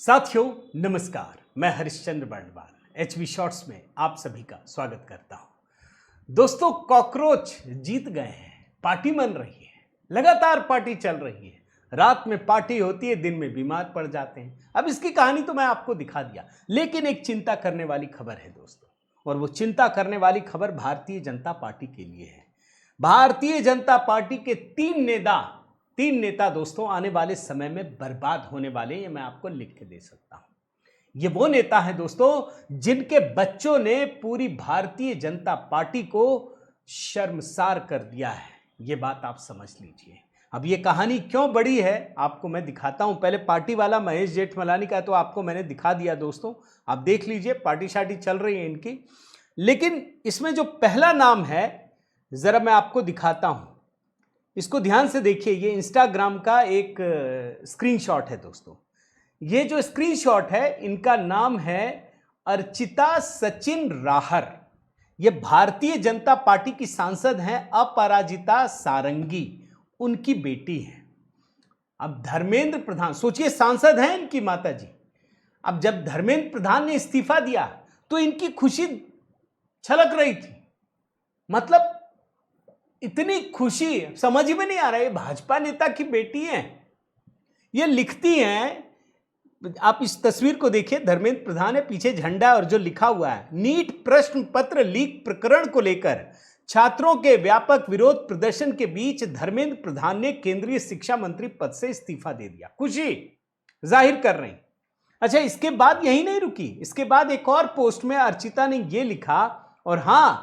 साथियों नमस्कार, मैं हरिश्चंद्र बर्णवाल एचवी शॉर्ट्स में आप सभी का स्वागत करता हूं। दोस्तों, कॉकरोच जीत गए हैं, पार्टी मन रही है, लगातार पार्टी चल रही है। रात में पार्टी होती है, दिन में बीमार पड़ जाते हैं। अब इसकी कहानी तो मैं आपको दिखा दिया, लेकिन एक चिंता करने वाली खबर है दोस्तों, और वो चिंता करने वाली खबर भारतीय जनता पार्टी के लिए है। भारतीय जनता पार्टी के तीन नेता दोस्तों आने वाले समय में बर्बाद होने वाले, ये मैं आपको लिख के दे सकता हूं। ये वो नेता हैं दोस्तों जिनके बच्चों ने पूरी भारतीय जनता पार्टी को शर्मसार कर दिया है। ये बात आप समझ लीजिए। अब ये कहानी क्यों बड़ी है आपको मैं दिखाता हूं। पहले पार्टी वाला महेश जेठमलानी का तो आपको मैंने दिखा दिया दोस्तों, आप देख लीजिए, पार्टी शार्टी चल रही है इनकी। लेकिन इसमें जो पहला नाम है जरा मैं आपको दिखाता हूं, इसको ध्यान से देखिए। ये इंस्टाग्राम का एक स्क्रीनशॉट है दोस्तों। ये जो स्क्रीनशॉट है, इनका नाम है अर्चिता सचिन राहर। ये भारतीय जनता पार्टी की सांसद हैं, अपराजिता सारंगी उनकी बेटी है। अब धर्मेंद्र प्रधान, सोचिए, सांसद हैं इनकी माता जी। अब जब धर्मेंद्र प्रधान ने इस्तीफा दिया तो इनकी खुशी छलक रही थी। मतलब इतनी खुशी समझ में नहीं आ रहा है, भाजपा नेता की बेटी है। ये लिखती हैं, आप इस तस्वीर को देखिए, धर्मेंद्र प्रधान है, पीछे झंडा और जो लिखा हुआ है, नीट प्रश्न पत्र लीक प्रकरण को लेकर छात्रों के व्यापक विरोध प्रदर्शन के बीच धर्मेंद्र प्रधान ने केंद्रीय शिक्षा मंत्री पद से इस्तीफा दे दिया। खुशी जाहिर कर रही। अच्छा, इसके बाद यही नहीं रुकी, इसके बाद एक और पोस्ट में अर्चिता ने यह लिखा, और हां,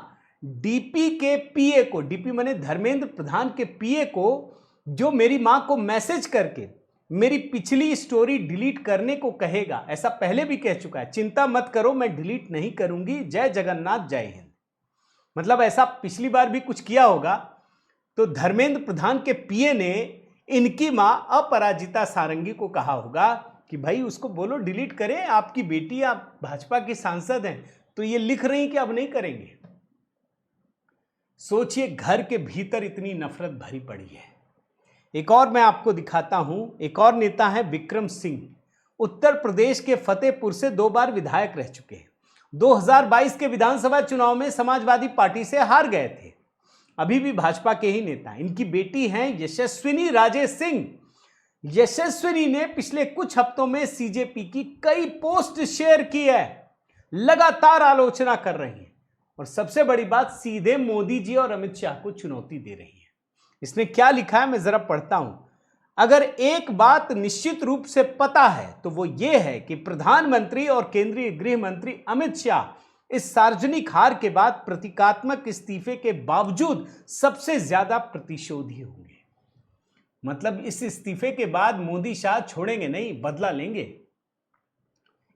डीपी के पीए को, डीपी माने धर्मेंद्र प्रधान के पीए को, जो मेरी मां को मैसेज करके मेरी पिछली स्टोरी डिलीट करने को कहेगा, ऐसा पहले भी कह चुका है, चिंता मत करो, मैं डिलीट नहीं करूंगी, जय जगन्नाथ जय हिंद। मतलब ऐसा पिछली बार भी कुछ किया होगा। तो धर्मेंद्र प्रधान के पीए ने इनकी मां अपराजिता सारंगी को कहा होगा कि भाई उसको बोलो डिलीट करें, आपकी बेटी, आप भाजपा की सांसद हैं। तो ये लिख रही कि अब नहीं करेंगे। सोचिए, घर के भीतर इतनी नफरत भरी पड़ी है। एक और मैं आपको दिखाता हूं, एक और नेता है विक्रम सिंह, उत्तर प्रदेश के फतेहपुर से 2 बार विधायक रह चुके हैं। 2022 के विधानसभा चुनाव में समाजवादी पार्टी से हार गए थे, अभी भी भाजपा के ही नेता। इनकी बेटी हैं यशस्विनी राजे सिंह। यशस्विनी ने पिछले कुछ हफ्तों में सीजेपी की कई पोस्ट शेयर की है, लगातार आलोचना कर रही है, और सबसे बड़ी बात, सीधे मोदी जी और अमित शाह को चुनौती दे रही है। इसने क्या लिखा है मैं जरा पढ़ता हूं। अगर एक बात निश्चित रूप से पता है तो वो ये है कि प्रधानमंत्री और केंद्रीय गृह मंत्री अमित शाह इस सार्वजनिक हार के बाद प्रतीकात्मक इस्तीफे के बावजूद सबसे ज्यादा प्रतिशोधी होंगे। मतलब इस इस्तीफे के बाद मोदी शाह छोड़ेंगे नहीं, बदला लेंगे।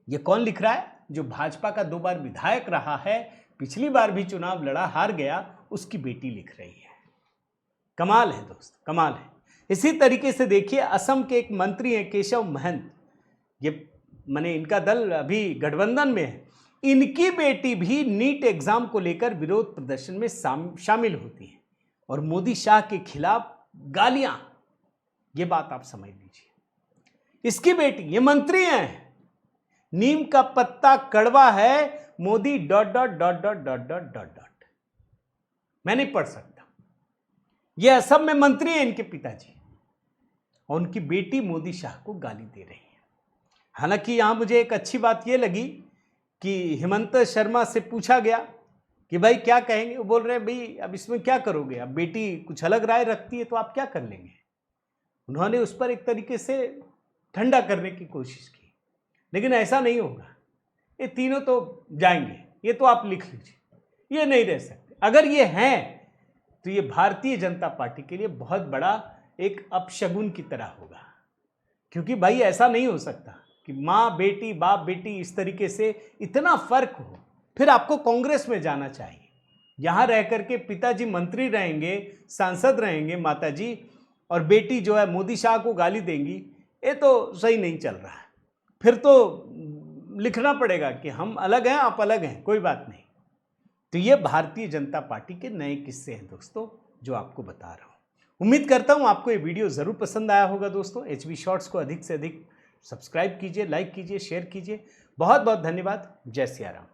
ये कौन लिख रहा है? जो भाजपा का 2 बार विधायक रहा है, पिछली बार भी चुनाव लड़ा, हार गया, उसकी बेटी लिख रही है। कमाल है दोस्त, कमाल है। इसी तरीके से देखिए, असम के एक मंत्री हैं केशव महंत, ये माने इनका दल अभी गठबंधन में है। इनकी बेटी भी नीट एग्जाम को लेकर विरोध प्रदर्शन में शामिल होती है, और मोदी शाह के खिलाफ गालियां। ये बात आप समझ लीजिए। इसकी बेटी, ये मंत्री हैं, नीम का पत्ता कड़वा है, मोदी ... मैं नहीं पढ़ सकता। ये असम में मंत्री है इनके पिताजी, और उनकी बेटी मोदी शाह को गाली दे रही है। हालांकि यहां मुझे एक अच्छी बात यह लगी कि हेमंत शर्मा से पूछा गया कि भाई क्या कहेंगे, वो बोल रहे हैं भाई अब इसमें क्या करोगे, अब बेटी कुछ अलग राय रखती है तो आप क्या कर लेंगे। उन्होंने उस पर एक तरीके से ठंडा करने की कोशिश की, लेकिन ऐसा नहीं होगा। ये तीनों तो जाएंगे, ये तो आप लिख लीजिए, ये नहीं रह सकते। अगर ये हैं तो ये भारतीय जनता पार्टी के लिए बहुत बड़ा एक अपशगुन की तरह होगा, क्योंकि भाई ऐसा नहीं हो सकता कि माँ बेटी, बाप बेटी, इस तरीके से इतना फर्क हो। फिर आपको कांग्रेस में जाना चाहिए। यहां रह करके पिताजी मंत्री रहेंगे, सांसद रहेंगे माताजी, और बेटी जो है मोदी शाह को गाली देंगी, ये तो सही नहीं चल रहा है। फिर तो लिखना पड़ेगा कि हम अलग हैं, आप अलग हैं, कोई बात नहीं। तो ये भारतीय जनता पार्टी के नए किस्से हैं दोस्तों, जो आपको बता रहा हूं। उम्मीद करता हूं आपको ये वीडियो जरूर पसंद आया होगा दोस्तों। एचवी शॉर्ट्स को अधिक से अधिक सब्सक्राइब कीजिए, लाइक कीजिए, शेयर कीजिए। बहुत बहुत धन्यवाद। जय सिया राम।